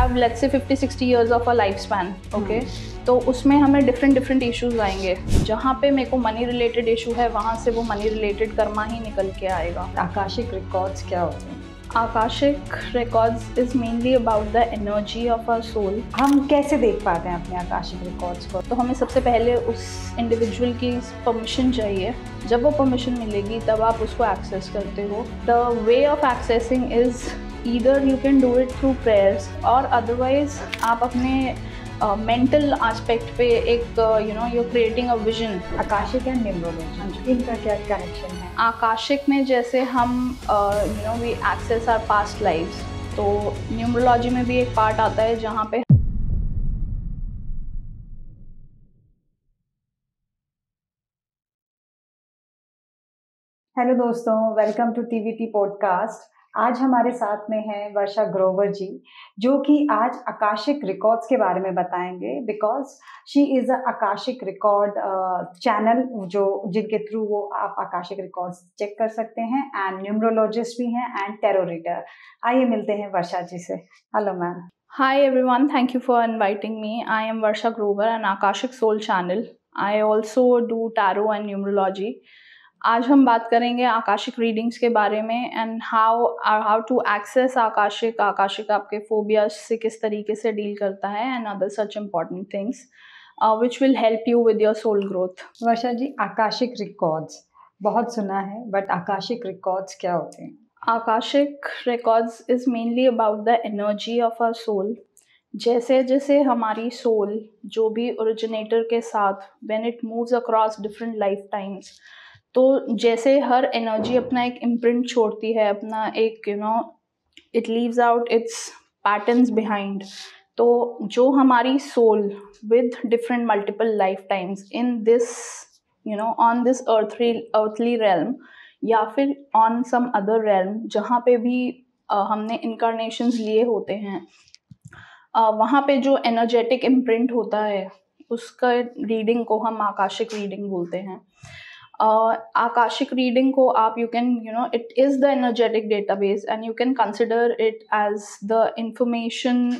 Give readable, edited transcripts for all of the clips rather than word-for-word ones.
Have let's say 50-60 years of a life span, okay, तो उसमें हमें डिफरेंट इश्यूज आएंगे। जहाँ पे मेरे को मनी रिलेटेड इशू है वहाँ से वो मनी रिलेटेड कर्मा ही निकल के आएगा। आकाशिक रिकॉर्ड्स क्या होते हैं? Akashic records is mainly about the energy of our soul. हम कैसे देख पाते हैं अपने आकाशिक रिकॉर्ड्स को? तो हमें सबसे पहले उस इंडिविजुअल की परमिशन चाहिए। जब वो परमिशन मिलेगी तब आप उसको एक्सेस करते हो। The way of accessing is either you can do it through prayers और अदरवाइज आप अपने मेंटल एस्पेक्ट पे एक you creating a vision. Akashic and numerology, इनका क्या कनेक्शन है? आकाशिक में जैसे हम we access our past lives, तो न्यूमरोलॉजी में भी एक पार्ट आता है जहाँ पे हेलो दोस्तों, वेलकम टू टीवीटी पॉडकास्ट। आज हमारे साथ में हैं वर्षा ग्रोवर जी, जो कि आज आकाशिक रिकॉर्ड्स के बारे में बताएंगे। Because she is a Akashic record channel जो जिनके थ्रू वो आप आकाशिक रिकॉर्ड्स चेक कर सकते हैं, एंड न्यूमरोलॉजिस्ट भी हैं एंड टैरो रीडर। आइए मिलते हैं वर्षा जी से। Hello ma'am. Hi everyone, thank you for inviting me. I am Varsha Grover, an Akashic Soul channel. I also do tarot and numerology. आज हम बात करेंगे आकाशिक रीडिंग्स के बारे में and how to access Akashic आपके फोबियाज से किस तरीके से डील करता है and other such important things which will help you with your soul growth. Varsha ji, Akashic records बहुत सुना है, बट आकाशिक रिकॉर्ड्स क्या होते हैं? Akashic records is mainly about the energy of our soul. जैसे जैसे हमारी सोल जो भी ओरिजिनेटर के साथ when it moves across different life times, तो जैसे हर एनर्जी अपना एक इम्प्रिंट छोड़ती है, अपना एक it leaves out its patterns behind. तो जो हमारी soul with different multiple life times in this on this earthly realm या फिर ऑन सम अदर रेल्म जहाँ पे भी हमने इनकारनेशंस लिए होते हैं, वहाँ पे जो एनर्जेटिक इम्प्रिंट होता है उसका रीडिंग को हम आकाशिक रीडिंग बोलते हैं। आकाशिक रीडिंग को आप you can it is the energetic database and you can consider it as the information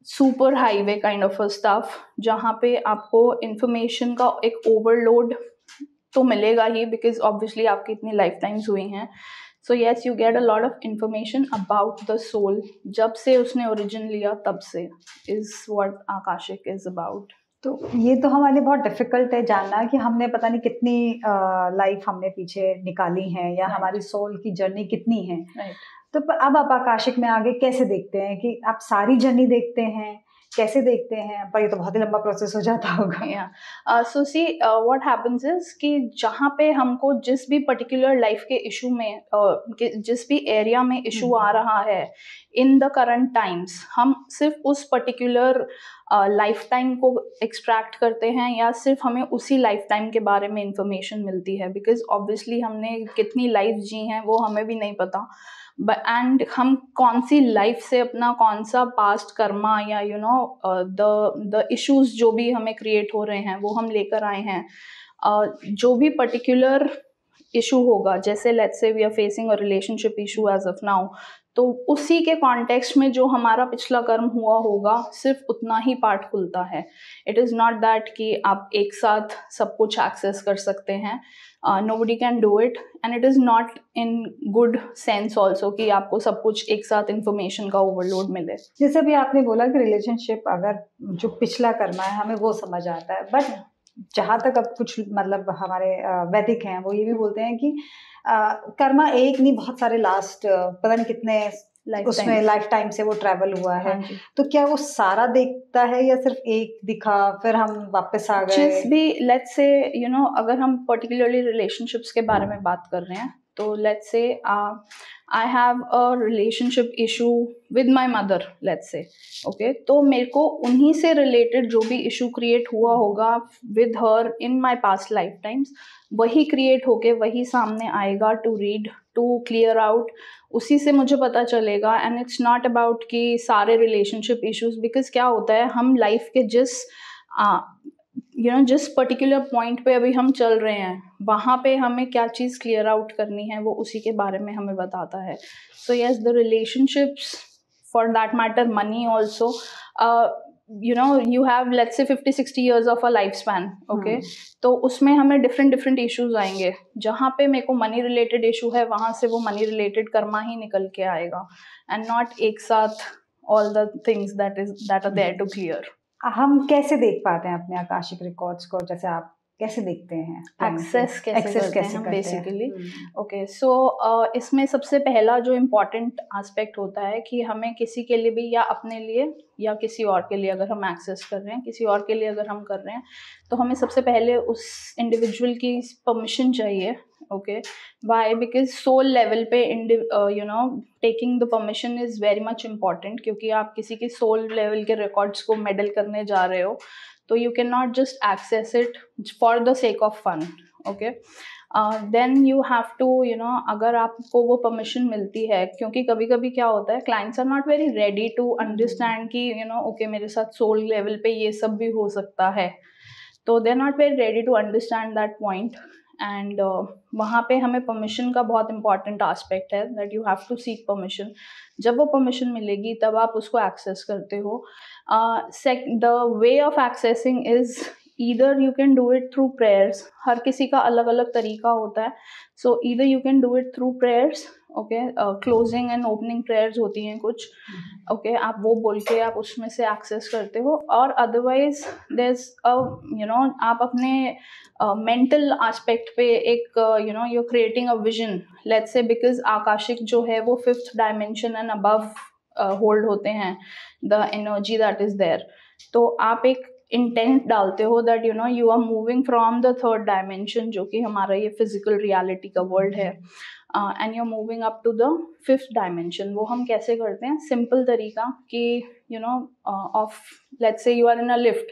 super highway kind of a stuff, जहाँ पे आपको इंफॉर्मेशन का एक ओवरलोड तो मिलेगा ही, बिकॉज ऑब्वियसली आपकी इतनी लाइफ टाइम्स हुई हैं। So yes, you get a lot of information about the soul जब से उसने ओरिजिन लिया तब से, is what Akashic is about. तो ये तो हमारे लिए बहुत डिफिकल्ट है जानना कि हमने पता नहीं कितनी लाइफ हमने पीछे निकाली है या हमारी सोल की जर्नी कितनी है। तो अब आप आकाशिक में आगे कैसे देखते हैं कि आप सारी जर्नी देखते हैं, कैसे देखते हैं? पर ये तो बहुत ही लंबा प्रोसेस हो जाता होगा। सो सी व्हाट हैपेंस इज कि जहाँ पे हमको जिस भी पर्टिकुलर लाइफ के इशू में जिस भी एरिया में इशू आ रहा है इन द करंट टाइम्स, हम सिर्फ उस पर्टिकुलर लाइफ टाइम को एक्सट्रैक्ट करते हैं या सिर्फ हमें उसी लाइफ टाइम के बारे में इंफॉर्मेशन मिलती है, बिकॉज ऑब्वियसली हमने कितनी लाइफ जी हैं वो हमें भी नहीं पता। एंड हम कौन सी लाइफ से अपना कौन सा पास्ट कर्मा या द इश्यूज जो भी हमें क्रिएट हो रहे हैं वो हम लेकर आए हैं। जो भी पर्टिकुलर इशू होगा, जैसे let's say we are facing a relationship issue as of now, तो उसी के कॉन्टेक्स्ट में जो हमारा पिछला कर्म हुआ होगा सिर्फ उतना ही पार्ट खुलता है। इट इज़ नॉट दैट कि आप एक साथ सब कुछ एक्सेस कर सकते हैं। nobody can do it and it is not in good sense also कि आपको सब कुछ एक साथ इंफॉर्मेशन का ओवरलोड मिले। जैसे भी आपने बोला कि रिलेशनशिप अगर जो पिछला करना है हमें वो समझ आता है, बट जहाँ तक अब कुछ मतलब हमारे वैदिक हैं वो ये भी बोलते हैं कि कर्मा एक नहीं, बहुत सारे लास्ट पता नहीं कितने उसमें लाइफ टाइम से वो ट्रैवल हुआ है। तो क्या वो सारा देखता है या सिर्फ एक दिखा फिर हम वापस आ गए? जिस भी लेट्स से अगर हम पर्टिकुलरली रिलेशनशिप्स के बारे में बात कर रहे हैं, तो let's say I have a relationship issue with my mother, let's say okay, तो मेरे को उन्हीं से रिलेटेड जो भी इशू क्रिएट हुआ होगा with her in my past life times, वही क्रिएट होके वही सामने आएगा to read, to clear out, उसी से मुझे पता चलेगा। एंड इट्स नॉट अबाउट कि सारे रिलेशनशिप इश्यूज, बिकॉज क्या होता है हम लाइफ के जिस पर्टिकुलर पॉइंट पे अभी हम चल रहे हैं वहाँ पे हमें क्या चीज़ क्लियर आउट करनी है वो उसी के बारे में हमें बताता है। So yes, the relationships for that matter money also. You have let's say 50-60 years of a lifespan, okay? तो उसमें हमें डिफरेंट इश्यूज आएंगे. जहाँ पे मेरे को मनी रिलेटेड इशू है वहाँ से वो मनी रिलेटेड कर्मा ही निकल के आएगा, एंड नॉट एक साथ all the things that are there to clear. हम कैसे देख पाते हैं अपने आकाशिक रिकॉर्ड्स को? जैसे आप कैसे देखते हैं? एक्सेस कैसे करते हैं हम बेसिकली? ओके, सो इसमें सबसे पहला जो इम्पोर्टेंट एस्पेक्ट होता है कि हमें किसी के लिए भी, या अपने लिए या किसी और के लिए अगर हम एक्सेस कर रहे हैं, किसी और के लिए अगर हम कर रहे हैं, तो हमें सबसे पहले उस इंडिविजुअल की परमिशन चाहिए. Okay, why? Because soul level पे taking the permission is very much important, क्योंकि आप किसी की सोल लेवल के रिकॉर्ड्स को मेडल करने जा रहे हो, तो you cannot just access it for the sake of fun. Okay, then you have to अगर आपको वो परमिशन मिलती है, क्योंकि कभी कभी क्या होता है, clients are not very ready to understand कि ओके मेरे साथ सोल लेवल पे ये सब भी हो सकता है, तो they are not very ready to understand that point. And वहाँ पे हमें परमिशन का बहुत इंपॉर्टेंट एस्पेक्ट है, that you have to seek permission. जब वो परमिशन मिलेगी तब आप उसको एक्सेस करते हो. The way of accessing is either you can do it through prayers. हर किसी का अलग अलग तरीका होता है. So either you can do it through prayers, okay, closing and opening prayers होती हैं कुछ, ओके, आप वो बोल के आप उसमें से एक्सेस करते हो. और अदरवाइज देयर आप अपने मेंटल एस्पेक्ट पे एक you creating a vision, let's say, because Akashic जो है वो 5th dimension and above hold होते हैं the energy that is there. तो आप एक इंटेंट डालते हो that you are moving from the 3rd dimension, जो कि हमारा ये फिजिकल रियलिटी का वर्ल्ड है, and you are moving up to the 5th dimension. वो हम कैसे करते हैं? सिंपल तरीका कि of let's say you are in a lift,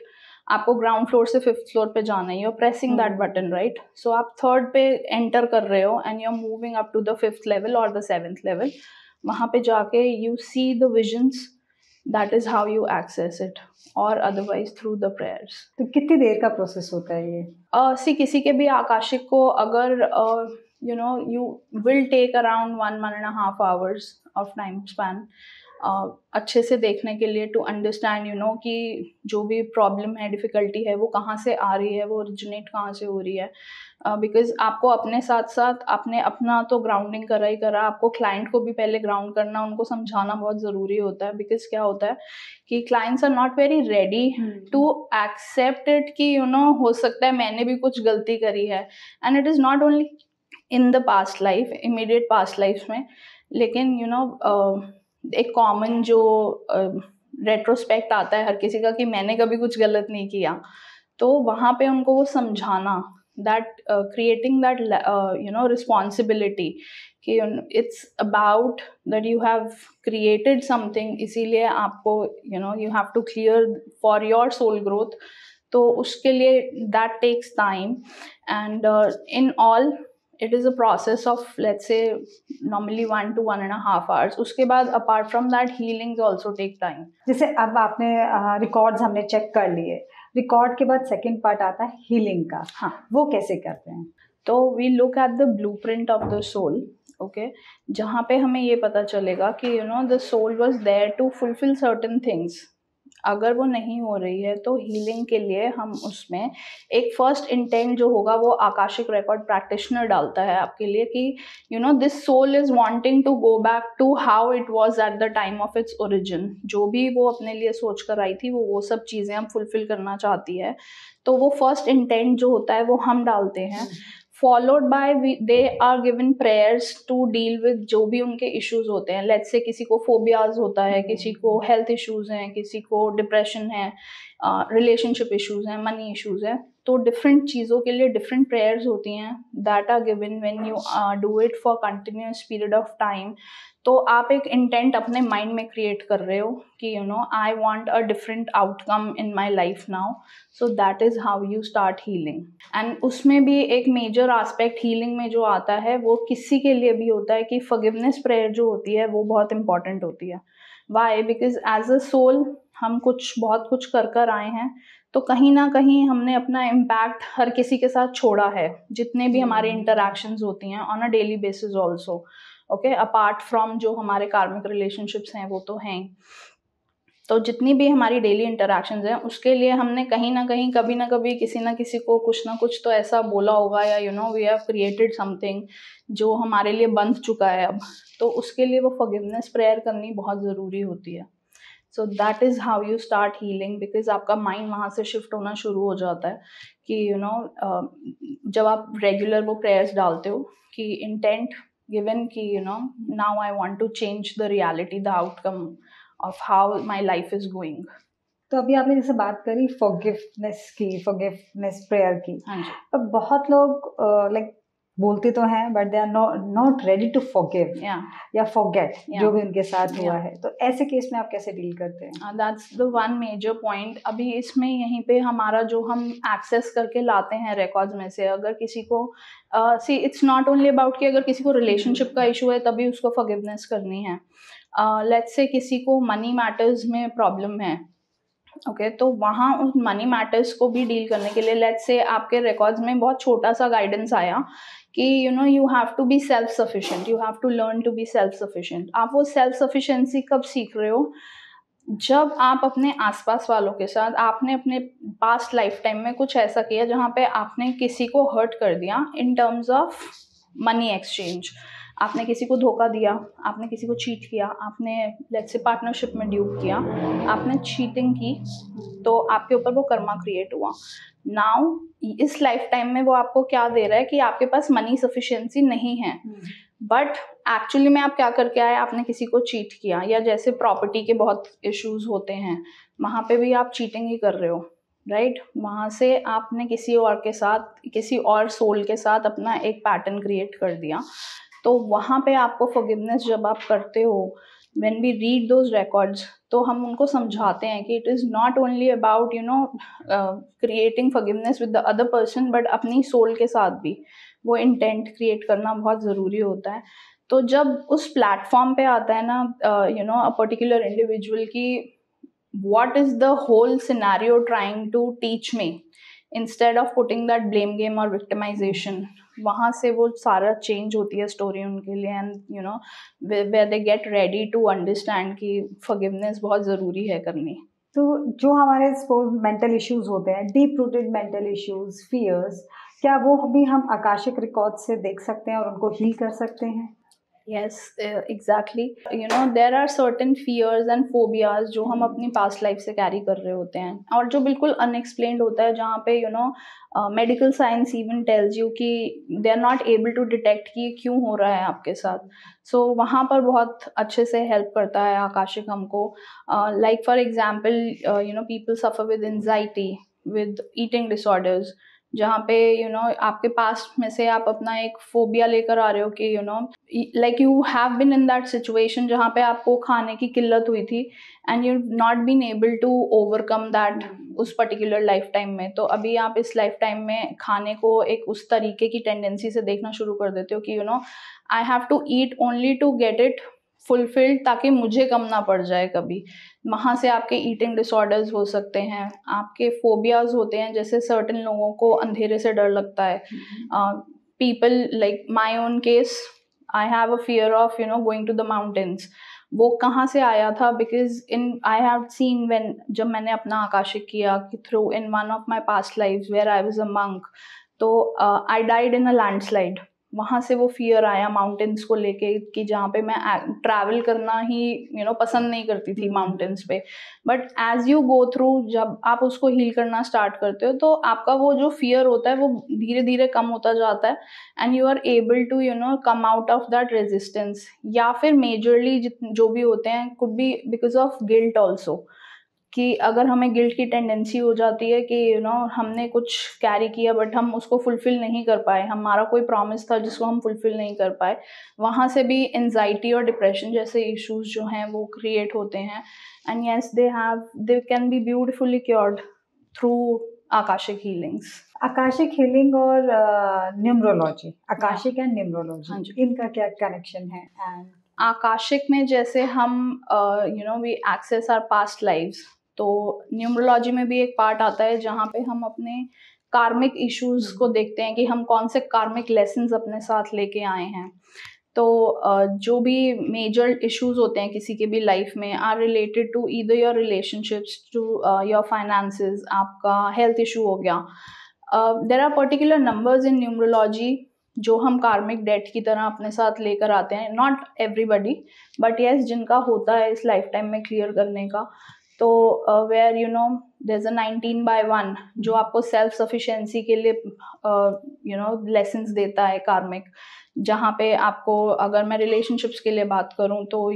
आपको ग्राउंड फ्लोर से 5th फ्लोर पे जाना है, you are pressing that button, right? So आप 3rd पे एंटर कर रहे हो and you are moving up to the 5th level और द 7th लेवल. वहाँ पे जाके you see the visions, that is how you access it, और अदरवाइज थ्रू द प्रेयर्स. तो कितनी देर का प्रोसेस होता है ये? किसी के भी आकाशिक को अगर you will take around 1.5 hours of time span अच्छे से देखने के लिए, टू अंडरस्टैंड कि जो भी प्रॉब्लम है, डिफ़िकल्टी है, वो कहाँ से आ रही है, वो ओरिजिनेट कहाँ से हो रही है. बिकॉज आपको अपने साथ साथ आपने अपना तो ग्राउंडिंग करा ही करा, आपको क्लाइंट को भी पहले ग्राउंड करना, उनको समझाना बहुत ज़रूरी होता है. बिकॉज क्या होता है कि clients are not very ready to accept it कि हो सकता है मैंने भी कुछ गलती करी है. And it is not only in the past life, immediate past life में, लेकिन एक कॉमन जो रेट्रोस्पेक्ट आता है हर किसी का कि मैंने कभी कुछ गलत नहीं किया, तो वहाँ पे उनको वो समझाना, दैट क्रिएटिंग दैट रिस्पॉन्सिबिलिटी कि it's about that you have created something, इसीलिए आपको you have to clear for your soul growth. तो उसके लिए that takes time, and in all it is a process of, let's say, normally 1 to 1.5 hours. उसके बाद apart from that healings also take time. जैसे अब आपने records हमने check कर लिए, रिकॉर्ड के बाद सेकंड पार्ट आता है हीलिंग का. हाँ, वो कैसे करते हैं? तो we look at the blueprint of the soul, okay, जहाँ पे हमें ये पता चलेगा कि the soul was there to fulfill certain things. अगर वो नहीं हो रही है तो हीलिंग के लिए हम उसमें एक फर्स्ट इंटेंट जो होगा वो आकाशिक रिकॉर्ड प्रैक्टिशनर डालता है आपके लिए कि this soul is wanting to go back to how it was at the time of its origin. जो भी वो अपने लिए सोच कर आई थी वो सब चीज़ें हम फुलफिल करना चाहती है. तो वो फर्स्ट इंटेंट जो होता है वो हम डालते हैं, followed by they are given prayers to deal with जो भी उनके इश्यूज होते हैं. लेट्स से किसी को फोबियाज होता है, किसी को हेल्थ इश्यूज हैं, किसी को डिप्रेशन है, रिलेशनशिप इश्यूज हैं, मनी इश्यूज हैं. तो डिफरेंट चीज़ों के लिए डिफरेंट प्रेयर्स होती हैं that are given when you do it for continuous period of time. तो आप एक इंटेंट अपने माइंड में क्रिएट कर रहे हो कि I want a different outcome in my life now. So that is how you start healing. And उसमें भी एक मेजर एस्पेक्ट हीलिंग में जो आता है वो किसी के लिए भी होता है कि फॉरगिवनेस प्रेयर जो होती है वो बहुत इंपॉर्टेंट होती है. Why? Because as a soul हम बहुत कुछ कर आए हैं, तो कहीं ना कहीं हमने अपना इम्पैक्ट हर किसी के साथ छोड़ा है, जितने भी हमारे इंटरैक्शंस होती हैं on a daily basis also. Okay, apart from जो हमारे कार्मिक रिलेशनशिप्स हैं वो तो हैं। तो जितनी भी हमारी डेली इंटरैक्शंस हैं उसके लिए हमने कहीं ना कहीं कभी ना कभी किसी ना किसी को कुछ ना कुछ तो ऐसा बोला होगा, या वी हैव क्रिएटेड समथिंग जो हमारे लिए बंध चुका है अब। तो उसके लिए वो फॉरगिवनेस प्रेयर करनी बहुत ज़रूरी होती है। So that is how you start healing, because आपका माइंड वहाँ से शिफ्ट होना शुरू हो जाता है कि जब आप रेगुलर वो प्रेयर्स डालते हो कि इंटेंट गिवन कि now I want to change the reality, the outcome of how my life is going. तो अभी आपने जैसे बात करी फॉरगिवनेस प्रेयर की। हाँ जी। अब बहुत लोग लाइक बोलते तो हैं but they are not ready to forgive या फॉरगेट जो भी उनके साथ हुआ है। तो ऐसे केस में आप कैसे डील करते हैं? That's the one major point. अभी इसमें यहीं पे हमारा जो हम एक्सेस करके लाते हैं रिकॉर्ड्स में से, अगर किसी को see it's not only about कि अगर किसी को रिलेशनशिप का इशू है तभी उसको फॉरगिवनेस करनी है। लेट्स से किसी को मनी मैटर्स में प्रॉब्लम है, ओके, तो वहाँ उस मनी मैटर्स को भी डील करने के लिए लेट्स से आपके रिकॉर्ड्स में बहुत छोटा सा गाइडेंस आया कि you have to be self sufficient, you have to learn to be self sufficient. आप वो सेल्फ सफिशिएंसी कब सीख रहे हो? जब आप अपने आसपास वालों के साथ, आपने अपने पास्ट लाइफ टाइम में कुछ ऐसा किया जहाँ पे आपने किसी को हर्ट कर दिया in terms of money exchange. आपने किसी को धोखा दिया, आपने किसी को चीट किया, आपने लेट्स से पार्टनरशिप में ड्यूप किया, आपने चीटिंग की, तो आपके ऊपर वो कर्मा क्रिएट हुआ। नाउ इस लाइफ टाइम में वो आपको क्या दे रहा है कि आपके पास मनी सफिशिएंसी नहीं है, बट एक्चुअली में आप क्या करके आए? आपने किसी को चीट किया, या जैसे प्रॉपर्टी के बहुत इश्यूज होते हैं वहाँ पे भी आप चीटिंग ही कर रहे हो, राइट? वहाँ से आपने किसी और के साथ, किसी और सोल के साथ अपना एक पैटर्न क्रिएट कर दिया। तो वहाँ पे आपको फॉरगिवनेस जब आप करते हो, when we read those records, तो हम उनको समझाते हैं कि it is not only about creating forgiveness with the other person, but अपनी सोल के साथ भी वो इंटेंट क्रिएट करना बहुत ज़रूरी होता है। तो जब उस प्लेटफॉर्म पे आता है ना अ पर्टिकुलर इंडिविजुअल की what is the whole scenario trying to teach me, instead of putting that blame game or victimization, वहाँ से वो सारा चेंज होती है स्टोरी उनके लिए, and where they get ready to understand कि forgiveness बहुत ज़रूरी है करनी। तो जो हमारे सपोज मेंटल इश्यूज होते हैं, deep rooted mental issues, fears, क्या वो भी हम आकाशिक रिकॉर्ड से देख सकते हैं और उनको हील कर सकते हैं? Yes, exactly. There are certain fears and phobias जो हम अपनी past life से carry कर रहे होते हैं, और जो बिल्कुल unexplained होता है, जहाँ पे medical science even tells you कि they are not able to detect कि ये क्यों हो रहा है आपके साथ। So वहाँ पर बहुत अच्छे से help करता है आकाशिक हमको। Like for example, people suffer with anxiety, with eating disorders, जहाँ पे आपके पास्ट में से आप अपना एक फोबिया लेकर आ रहे हो कि like you have been in that situation जहाँ पे आपको खाने की किल्लत हुई थी, and you not been able to overcome that उस पर्टिकुलर लाइफ टाइम में। तो अभी आप इस लाइफ टाइम में खाने को एक उस तरीके की टेंडेंसी से देखना शुरू कर देते हो कि I have to eat only to get it fulfilled, ताकि मुझे कम ना पड़ जाए कभी। वहाँ से आपके ईटिंग डिसऑर्डर्स हो सकते हैं, आपके फोबियाज होते हैं, जैसे सर्टेन लोगों को अंधेरे से डर लगता है। People like my own case, I have a fear of going to the mountains. वो कहाँ से आया था? Because in I have seen when, जब मैंने अपना आकाशिक किया कि through in one of my past life where I was a monk, तो I died in a landslide. वहाँ से वो फियर आया माउंटेन्स को लेके कि जहाँ पे मैं ट्रैवल करना ही पसंद नहीं करती थी माउंटेन्स पे। But as you go through, जब आप उसको हील करना स्टार्ट करते हो, तो आपका वो जो फियर होता है वो धीरे धीरे कम होता जाता है, and you are able to come out of that resistance. या फिर मेजरली जो भी होते हैं, could be because of guilt also, कि अगर हमें गिल्ट की टेंडेंसी हो जाती है कि हमने कुछ कैरी किया बट हम उसको फुलफिल नहीं कर पाए, हमारा कोई प्रॉमिस था जिसको हम फुलफिल नहीं कर पाए, वहाँ से भी एंजाइटी और डिप्रेशन जैसे इश्यूज जो हैं वो क्रिएट होते हैं। And yes, they can be beautifully cured through Akashic healings. Akashic healing और न्यूमरोलॉजी, आकाशिक एंड न्यूमरोलॉजी, हाँ जी। इनका क्या कनेक्शन है? एंड आकाशिक में जैसे हम we access our past lives, तो न्यूमरोलॉजी में भी एक पार्ट आता है जहाँ पे हम अपने कार्मिक इश्यूज को देखते हैं कि हम कौन से कार्मिक लेसन्स अपने साथ लेके आए हैं। तो जो भी मेजर इश्यूज होते हैं किसी के भी लाइफ में are related to either your relationships, to your finances, आपका हेल्थ इशू हो गया. There are particular numbers in numerology जो हम कार्मिक डेट की तरह अपने साथ लेकर आते हैं. नॉट एवरीबडी, बट येस जिनका होता है इस लाइफ टाइम में क्लियर करने का. तो वेयर देयर इज अ 19/1 जो आपको सेल्फ सफिशिएंसी के लिए लेसन्स देता है कार्मिक, जहाँ पे आपको, अगर मैं रिलेशनशिप्स के लिए बात करूँ तो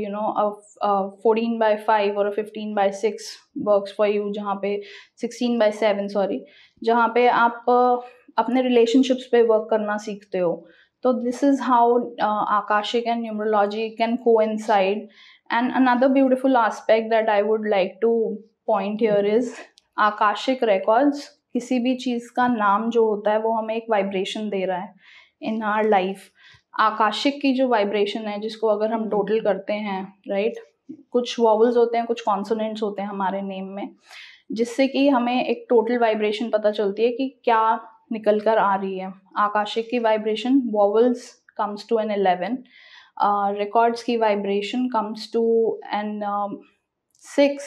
14/5 और 15/6 वर्क्स फॉर यू, जहाँ पे 16/7 सॉरी, जहाँ पे आप अपने रिलेशनशिप्स पे वर्क करना सीखते हो. तो this is how Akashic and numerology can coincide. And another beautiful aspect that I would like to point here is Akashic records. किसी भी चीज़ का नाम जो होता है वो हमें एक वाइब्रेशन दे रहा है इन आवर लाइफ. आकाशिक की जो वाइब्रेशन है, जिसको अगर हम टोटल करते हैं, राइट, कुछ वॉवल्स होते हैं, कुछ कॉन्सोनेंट्स होते हैं हमारे नेम में, जिससे कि हमें एक टोटल वाइब्रेशन पता चलती है कि क्या निकल कर आ रही है. आकाशिक की vibration, vowels comes to an 11. Records की vibration comes to an 6,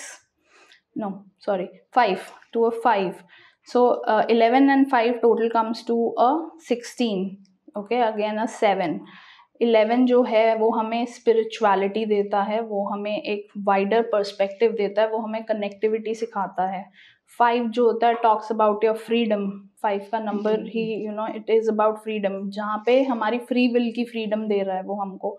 no sorry 5, to a 5. So 11 and 5 total comes to a 16. Okay, again a 7. 11 जो है वो हमें स्पिरिचुअलिटी देता है, वो हमें एक वाइडर पर्सपेक्टिव देता है, वो हमें कनेक्टिविटी सिखाता है. 5 जो होता है टॉक्स अबाउट योर फ्रीडम. 5 का number he it is about freedom, जहाँ पे हमारी फ्री विल की फ्रीडम दे रहा है वो हमको.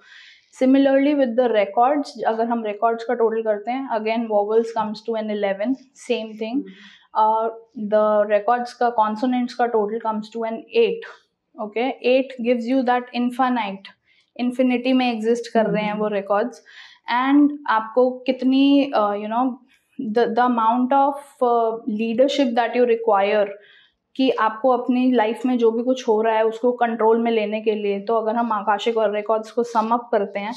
सिमिलरली विद द रिकॉर्ड्स, अगर हम रिकॉर्ड्स का टोटल करते हैं, again vowels comes to an 11, same thing. The records का कॉन्सोनेंट्स का total comes to an 8. Okay, 8 gives you that infinite, infinity में एग्जिस्ट कर रहे हैं वो रिकॉर्ड्स. एंड आपको कितनी the amount of leadership that you require कि आपको अपनी लाइफ में जो भी कुछ हो रहा है उसको कंट्रोल में लेने के लिए. तो अगर हम आकाशिक और रिकॉर्ड्स को सम अप करते हैं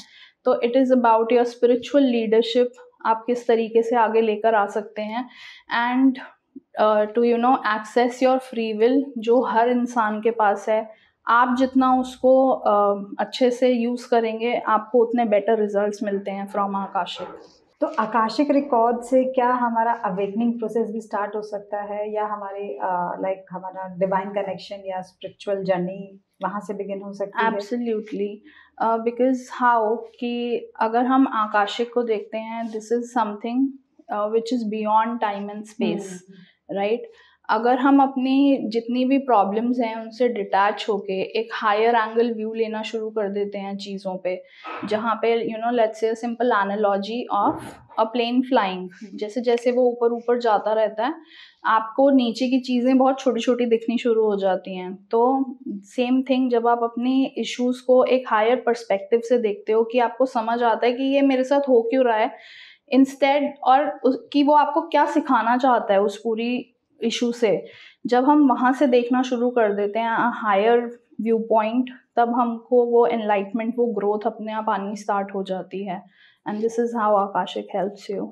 तो it is about your spiritual leadership. आप किस तरीके से आगे लेकर आ सकते हैं, and to access your free will जो हर इंसान के पास है. आप जितना उसको अच्छे से यूज़ करेंगे, आपको उतने बेटर रिजल्ट्स मिलते हैं फ्रॉम आकाशिक. तो आकाशिक रिकॉर्ड से क्या हमारा अवेकनिंग प्रोसेस भी स्टार्ट हो सकता है, या हमारे लाइक हमारा डिवाइन कनेक्शन या स्पिरिचुअल जर्नी वहाँ से बिगिन हो सकती है? एब्सोल्युटली, बिकॉज हाउ कि अगर हम आकाशिक को देखते हैं, this is something which is beyond time and space, right. अगर हम अपनी जितनी भी प्रॉब्लम्स हैं उनसे डिटैच होके एक हायर एंगल व्यू लेना शुरू कर देते हैं चीज़ों पे, जहाँ पे let's say simple analogy of a plane flying. जैसे जैसे वो ऊपर ऊपर जाता रहता है, आपको नीचे की चीज़ें बहुत छोटी छोटी दिखनी शुरू हो जाती हैं. तो सेम थिंग, जब आप अपनी इश्यूज़ को एक हायर पर्सपेक्टिव से देखते हो, कि आपको समझ आता है कि ये मेरे साथ हो क्यों रहा है, इंस्टेड, और कि वो आपको क्या सिखाना चाहता है उस पूरी इशू से. जब हम वहाँ से देखना शुरू कर देते हैं हायर व्यू पॉइंट, तब हमको वो एनलाइटमेंट, वो ग्रोथ अपने आप आनी स्टार्ट हो जाती है. And this is how Akashic helps you.